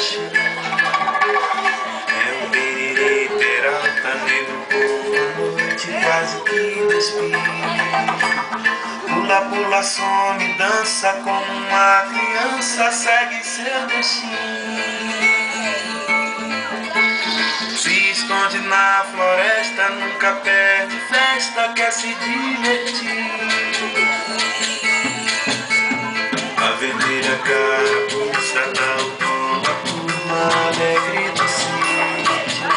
caixinha. É o Biriri, Peralta, negro, povo, a noite quase que despide. Pula, pula, some, dança como uma criança, segue seu destino. Se esconde na floresta, nunca perde festa, quer se divertir. A vermelha carapuça dá o tom da turma alegre do sítio.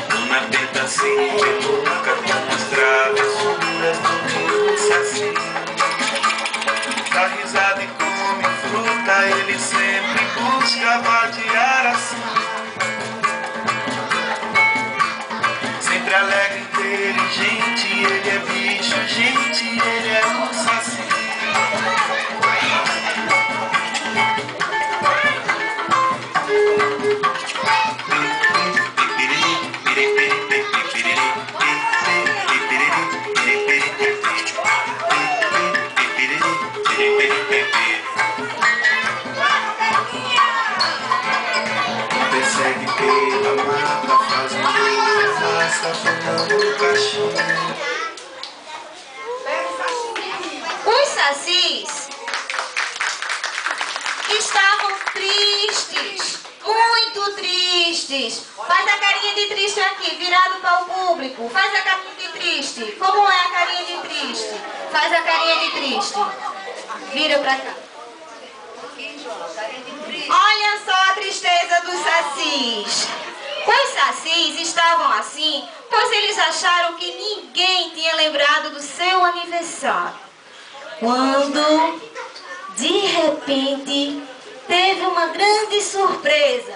Dona Benta se peluca com as travessuras do rio Saci. Dá risada e come fruta, ele sempre busca vadiar assim. Sempre alegre, inteligente, ele é bicho, gente, ele é um Saci. Persegue pela mata, fazendo fumaça, fumando cachimbo. Os sacis estavam tristes, muito tristes. Faz a carinha de triste aqui, virado para o público. Faz a carinha de triste. Como é a carinha de triste? Faz a carinha de triste. Vira para cá. Olha só a tristeza dos sacis. Os sacis estavam assim, pois eles acharam que ninguém tinha lembrado do seu aniversário. Quando, de repente, teve uma grande surpresa.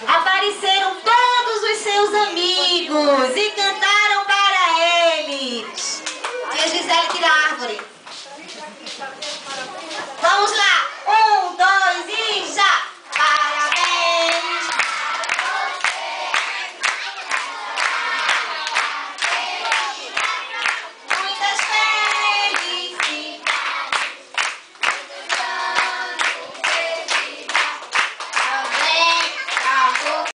Apareceram todos os seus amigos e cantaram para eles. Tia Gisele, tira a árvore.